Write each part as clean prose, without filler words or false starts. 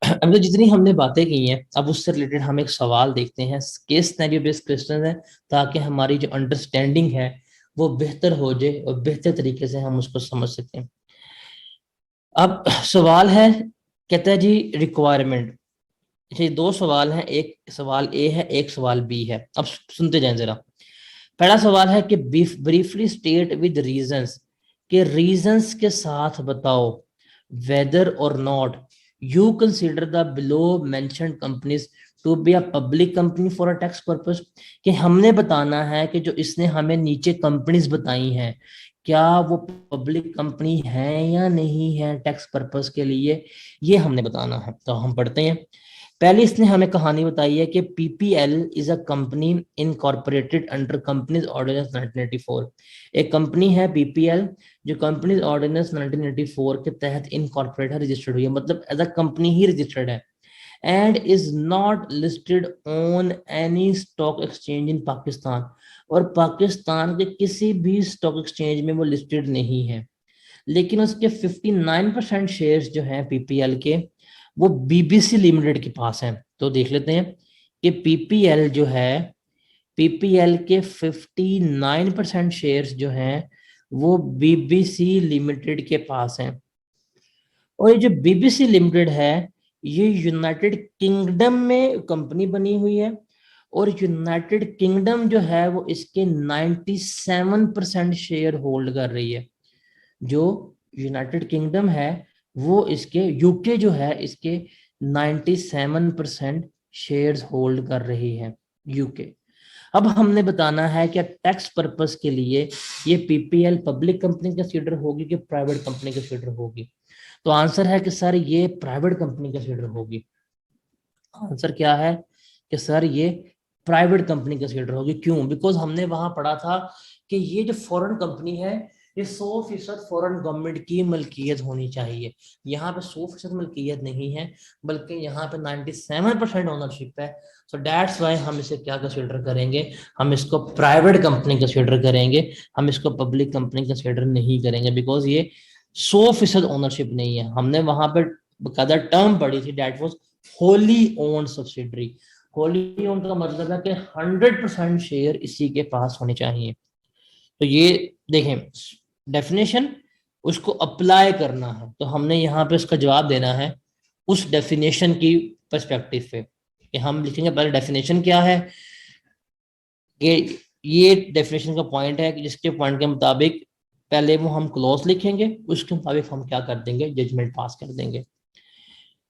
अब तो जितनी हमने बातें की हैं, अब उससे रिलेटेड हम एक सवाल देखते हैं। केस सिनेरियो बेस्ड क्वेश्चन है, ताकि हमारी जो अंडरस्टैंडिंग है वो बेहतर हो जाए और बेहतर तरीके से हम उसको समझ सकें। अब सवाल है, कहता है जी रिक्वायरमेंट। ये दो सवाल हैं, एक सवाल ए है, एक सवाल बी है। अब सुनते जाएं जरा। पहला सवाल है कि ब्रीफली स्टेट विद रीजंस, के रीजंस के साथ बताओ वेदर और not you consider the below mentioned companies to be a public company for a tax purpose. कि हमने बताना है कि जो इसने हमें नीचे कंपनीज बताई हैं, क्या वो पब्लिक कंपनी है या नहीं है टैक्स पर्पस के लिए, ये हमने बताना है। तो हम पढ़ते हैं। पहले इसने हमें कहानी बताई है कि PPL is a company incorporated under companies ordinance 1984। एक कंपनी है पीपीएल, जो कंपनीज ऑर्डिनेंस 1984 के तहत इनकॉर्पोरेट है, रजिस्टर्ड हुई है, मतलब एज अ कंपनी ही रजिस्टर्ड है। And is not listed on any stock exchange in Pakistan, और पाकिस्तान के किसी भी स्टॉक एक्सचेंज में वो लिस्टेड नहीं है। लेकिन उसके 59% शेयर्स जो हैं पीपीएल के, वो बीबीसी लिमिटेड के पास हैं। तो देख लेते हैं कि पीपीएल जो है, पीपीएल के 59% शेयर्स जो हैं वो बीबीसी लिमिटेड के पास हैं। और ये जो बीबीसी लिमिटेड है, ये यूनाइटेड किंगडम में कंपनी बनी हुई है, और यूनाइटेड किंगडम जो है वो इसके 97% शेयर होल्ड कर रही है। जो यूनाइटेड किंगडम है वो इसके, यूके जो है इसके 97% शेयर्स होल्ड कर रही है, यूके। अब हमने बताना है कि टैक्स पर्पस के लिए ये पीपीएल पब्लिक कंपनी कंसीडर होगी कि प्राइवेट कंपनी कंसीडर होगी। तो आंसर है कि सर ये प्राइवेट कंपनी कंसीडर होगी। आंसर क्या है कि सर ये प्राइवेट कंपनी कंसीडर होगी। क्यों? बिकॉज हमने वहां पढ़ा था कि ये जो फॉरेन कंपनी है, ये 100% फॉरेन गवर्नमेंट की मलकियत होनी चाहिए। यहाँ पे 100% मलकियत नहीं है, बल्कि यहाँ पे 97% ओनरशिप है। सो दैट्स वाई हम इसे क्या कंसीडर करेंगे, हम इसको प्राइवेट कंपनी कंसीडर करेंगे, हम इसको पब्लिक कंपनी कंसीडर नहीं करेंगे, बिकॉज ये 100% ओनरशिप नहीं है। हमने वहां पे बकायदा टर्म पढ़ी थी, that was wholly owned subsidiary. Wholly owned का मतलब है कि 100% शेयर इसी के पास होने चाहिए। तो ये देखें डेफिनेशन, उसको अप्लाई करना है, तो हमने यहाँ पे उसका जवाब देना है उस डेफिनेशन की पर्सपेक्टिव पे। कि हम लिखेंगे पहले डेफिनेशन क्या है, कि ये डेफिनेशन का पॉइंट है कि जिसके पॉइंट के मुताबिक पहले वो हम क्लॉज लिखेंगे, उसके मुताबिक हम क्या कर देंगे, जजमेंट पास कर देंगे।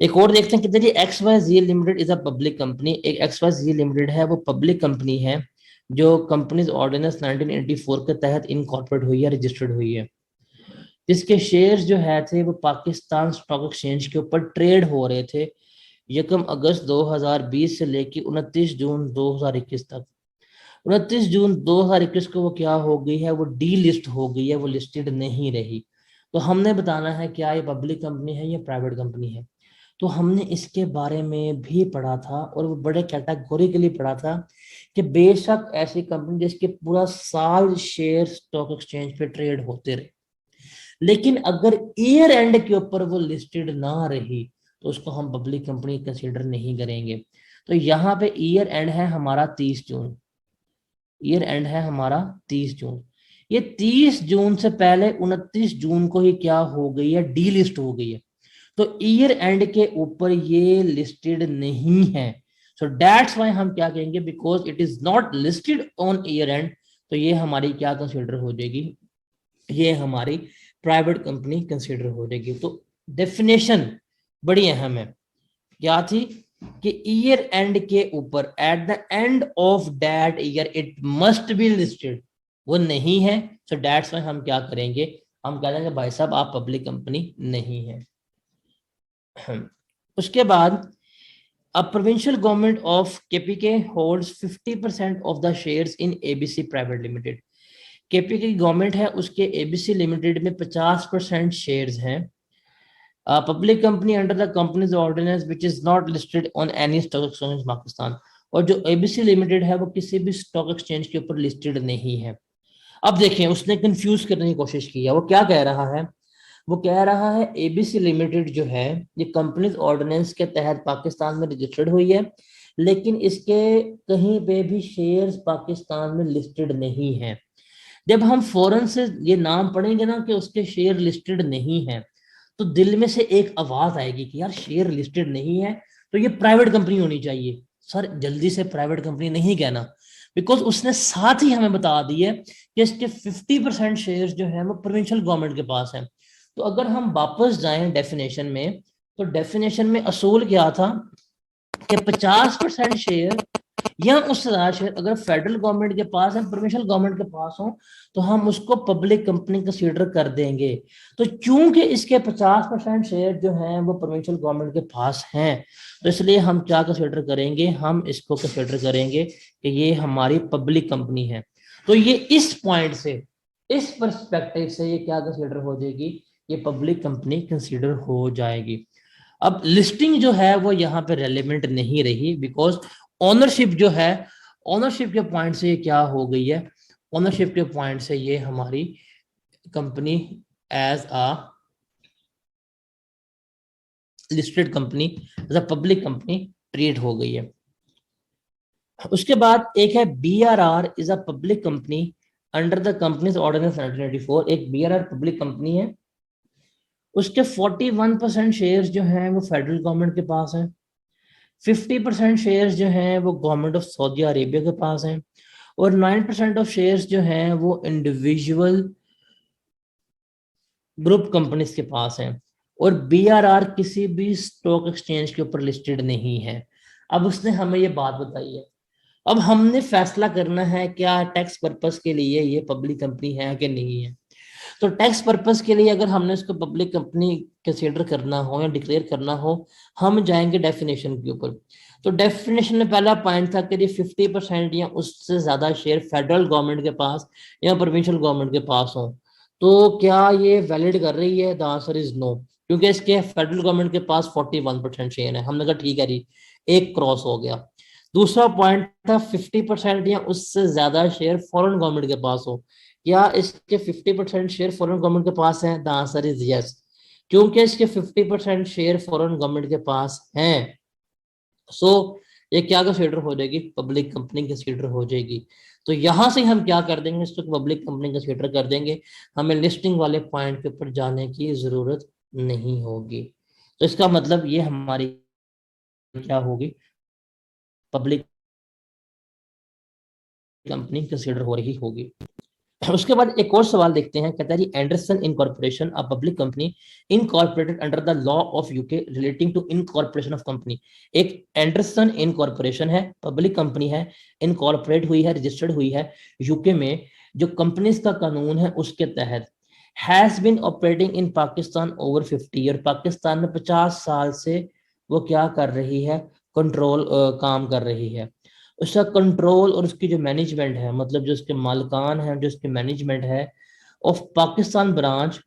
एक और देखते हैं कितने जी, X Y Z limited is a public company. एक एक्स वाई जी लिमिटेड है, वो पब्लिक कंपनी है जो कंपनीज ऑर्डिनेंस 1984 के तहत इनकॉर्पोरेट हुई है, रजिस्टर्ड हुई है। जिसके शेयर्स जो है थे वो पाकिस्तान स्टॉक एक्सचेंज के ऊपर ट्रेड हो रहे थे 1 अगस्त 2020 से लेकर 29 जून 2021 तक। 29 जून 2021 को वो क्या हो गई है, वो डी लिस्ट हो गई है, वो लिस्टेड नहीं रही। तो हमने बताना है क्या ये पब्लिक कंपनी है या प्राइवेट कंपनी है। तो हमने इसके बारे में भी पढ़ा था, और वो बड़े कैटेगोरिकली पढ़ा था कि बेशक ऐसी कंपनी जिसके पूरा साल शेयर स्टॉक एक्सचेंज पे ट्रेड होते रहे, लेकिन अगर ईयर एंड के ऊपर वो लिस्टेड ना रही, तो उसको हम पब्लिक कंपनी कंसीडर नहीं करेंगे। तो यहाँ पे ईयर एंड है हमारा 30 जून, ईयर एंड है हमारा 30 जून। ये 30 जून से पहले 29 जून को ही क्या हो गई है, डी लिस्ट हो गई है। तो ईयर एंड के ऊपर ये लिस्टेड नहीं है। सो दैट्स वाई हम क्या कहेंगे, because it is not listed on year and, तो ये हमारी क्या कंसिडर हो जाएगी, ये हमारी प्राइवेट कंपनी कंसिडर हो जाएगी। तो डेफिनेशन बड़ी अहम है, क्या थी कि ईयर एंड के ऊपर at the end of that year it must be listed, वो नहीं है। सो दैट्स वाई हम क्या करेंगे, हम कह देंगे भाई साहब आप पब्लिक कंपनी नहीं है। उसके बाद a provincial government of KPK holds 50% of the shares in ABC Private Limited। KPK की गवर्नमेंट है, उसके एबीसी लिमिटेड में 50% शेयर्स हैं। Public company under the companies ordinance which is not listed on any stock exchange Pakistan. और जो ABC limited है वो किसी भी स्टॉक एक्सचेंज के ऊपर लिस्टेड नहीं है। अब देखें उसने कंफ्यूज करने की कोशिश की है, वो क्या कह रहा है, वो कह रहा है एबीसी लिमिटेड जो है ये कंपनीज ऑर्डिनेंस के तहत पाकिस्तान में रजिस्टर्ड हुई है, लेकिन इसके कहीं पे भी शेयर्स पाकिस्तान में लिस्टेड नहीं है। जब हम फौरन से ये नाम पढ़ेंगे ना कि उसके शेयर लिस्टेड नहीं है, तो दिल में से एक आवाज आएगी कि यार शेयर लिस्टेड नहीं है तो ये प्राइवेट कंपनी होनी चाहिए। सर जल्दी से प्राइवेट कंपनी नहीं कहना, बिकॉज उसने साथ ही हमें बता दी है कि इसके 50% शेयर जो है वो प्रोविंशियल गवर्नमेंट के पास है। तो अगर हम वापस जाएं डेफिनेशन में, तो डेफिनेशन में असूल क्या था कि 50% शेयर या उससे ज्यादा शेयर अगर फेडरल गवर्नमेंट के पास है, प्रोविंशियल गवर्नमेंट के पास हो, तो हम उसको पब्लिक कंपनी कंसीडर कर देंगे। तो चूंकि इसके 50% शेयर जो हैं वो प्रोविंशियल गवर्नमेंट के पास हैं, तो इसलिए हम क्या कंसीडर करेंगे, हम इसको कंसीडर करेंगे कि ये हमारी पब्लिक कंपनी है। तो ये इस पॉइंट से, इस पर्सपेक्टिव से ये क्या कंसीडर हो जाएगी, ये पब्लिक कंपनी कंसीडर हो जाएगी। अब लिस्टिंग जो है वो यहाँ पे रेलेवेंट नहीं रही, बिकॉज ओनरशिप जो है, ओनरशिप के पॉइंट से ये क्या हो गई है, ओनरशिप के पॉइंट से ये हमारी company as a listed company, as a public company treat हो गई है। उसके बाद एक है BRR is a public company under the companies ordinance 1984। एक BRR पब्लिक कंपनी है, उसके 41% शेयर्स जो हैं वो फेडरल गवर्नमेंट के पास हैं, 50% शेयर्स जो हैं वो गवर्नमेंट ऑफ सऊदी अरेबिया के पास हैं, और 9% ऑफ शेयर्स जो हैं वो इंडिविजुअल ग्रुप कंपनीज के पास हैं। और BRR किसी भी स्टॉक एक्सचेंज के ऊपर लिस्टेड नहीं है। अब उसने हमें ये बात बताई है, अब हमने फैसला करना है क्या टैक्स पर्पस के लिए ये पब्लिक कंपनी है कि नहीं है। तो टैक्स पर्पस के लिए अगर हमने इसको पब्लिक कंपनी कंसीडर करना हो या डिक्लेयर करना हो, हम जाएंगे डेफिनेशन के ऊपर। तो डेफिनेशन में पहला पॉइंट था कि 50% या उससे ज्यादा शेयर फेडरल गवर्नमेंट के पास या प्रोविंशियल गवर्नमेंट के पास हो। तो क्या ये वैलिड कर रही है? द आंसर इज नो, क्योंकि इसके फेडरल गवर्नमेंट के पास 41% शेयर है। हमने कहा ठीक है जी, एक क्रॉस हो गया। दूसरा पॉइंट था 50% या उससे ज्यादा शेयर फॉरेन गवर्नमेंट के पास हो। क्या इसके 50% शेयर फॉरेन गवर्नमेंट के पास हैं? The answer is yes. क्योंकि इसके 50% शेयर फॉरेन गवर्नमेंट के पास हैं, सो ये क्या कंसीडर हो जाएगी, पब्लिक कंपनी कंसीडर हो जाएगी। तो यहां से हम क्या कर देंगे, इसको पब्लिक कंपनी कंसीडर कर देंगे, हमें लिस्टिंग वाले पॉइंट के ऊपर जाने की जरूरत नहीं होगी। तो इसका मतलब ये हमारी क्या होगी, पब्लिक कंपनी कंसीडर हो रही होगी। उसके बाद एक और सवाल देखते हैं, कहता है जी Anderson incorporation a public company incorporated under the law of UK relating to incorporation of company. एक एंडरसन इनकॉर्पोरेशन है, पब्लिक कंपनी है, इनकॉर्पोरेट हुई है, रजिस्टर्ड हुई है यूके में, जो कंपनीज का कानून है उसके तहत, has been operating in Pakistan over 50 year. Pakistan में 50 साल से वो क्या कर रही है, कंट्रोल काम कर रही है। उसका कंट्रोल और उसकी जो मैनेजमेंट है, मतलब जो उसके मालिकान है, जो उसकी मैनेजमेंट है of Pakistan branch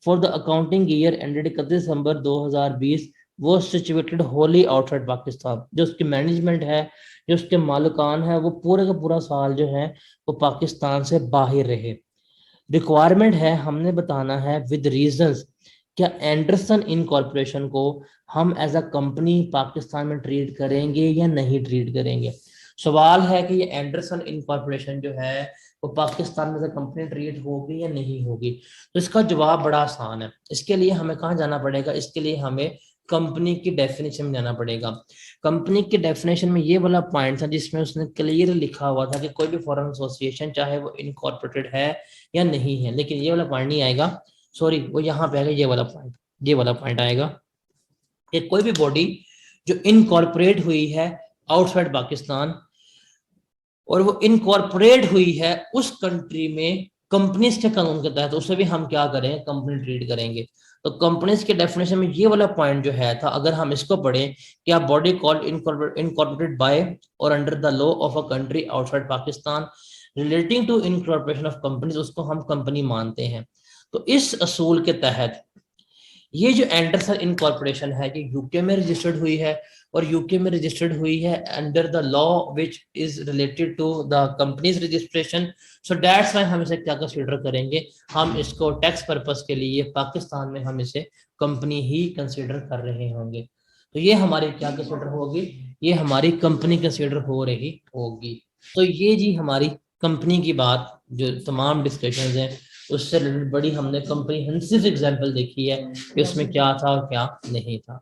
for the accounting year ended 31 दिसंबर 2020, वो सिचुएटेड होली आउटसाइड पाकिस्तान। जो उसकी मैनेजमेंट है, जो उसके मालिकान है, वो पूरे का पूरा साल जो है वो पाकिस्तान से बाहर रहे। रिक्वायरमेंट है, हमने बताना है विद रीजंस, क्या एंडरसन इनकॉर्पोरेशन को हम एज अ कंपनी पाकिस्तान में ट्रीट करेंगे या नहीं ट्रीट करेंगे। सवाल है कि ये एंडरसन इनकॉर्पोरेशन जो है वो पाकिस्तान में एज अ कंपनी ट्रीट होगी या नहीं होगी। तो इसका जवाब बड़ा आसान है। इसके लिए हमें कहाँ जाना पड़ेगा, इसके लिए हमें कंपनी की डेफिनेशन में जाना पड़ेगा। कंपनी की डेफिनेशन में ये वाला पॉइंट था जिसमें उसने क्लियर लिखा हुआ था कि कोई भी फॉरेन एसोसिएशन चाहे वो इनकॉर्पोरेटेड है या नहीं है, लेकिन ये वाला पॉइंट नहीं आएगा, सॉरी वो यहाँ पे आएगा, ये वाला पॉइंट, ये वाला पॉइंट आएगा कि कोई भी बॉडी जो इनकॉर्पोरेट हुई है आउटसाइड पाकिस्तान और वो इनकॉर्पोरेट हुई है उस कंट्री में कंपनीज के कानून के तहत, उसे भी हम क्या करें, कंपनी ट्रीट करेंगे। तो कंपनीज के डेफिनेशन में ये वाला पॉइंट जो है था, अगर हम इसको पढ़ें, क्या बॉडी कॉल्ड इनकॉर्पोरेटेड बाय और under the law of a country outside Pakistan relating to incorporation of companies, उसको हम कंपनी मानते हैं। तो इस असूल के तहत ये जो एंडरसन इनकॉर्पोरेशन है ये यूके में रजिस्टर्ड हुई है, और यूके में रजिस्टर्ड हुई है under the law which is related to the companies registration. So that's why हम इसे क्या कंसीडर करेंगे, हम इसको टैक्स पर्पस के लिए पाकिस्तान में हम इसे कंपनी ही कंसीडर कर रहे होंगे। तो ये हमारी क्या कंसीडर होगी, ये हमारी कंपनी कंसीडर हो रही होगी। तो ये जी हमारी कंपनी की बात, जो तमाम डिस्कशंस हैं उससे रिलेटेड बड़ी हमने कंप्रीहेंसिव एग्जांपल देखी है कि उसमें क्या था और क्या नहीं था।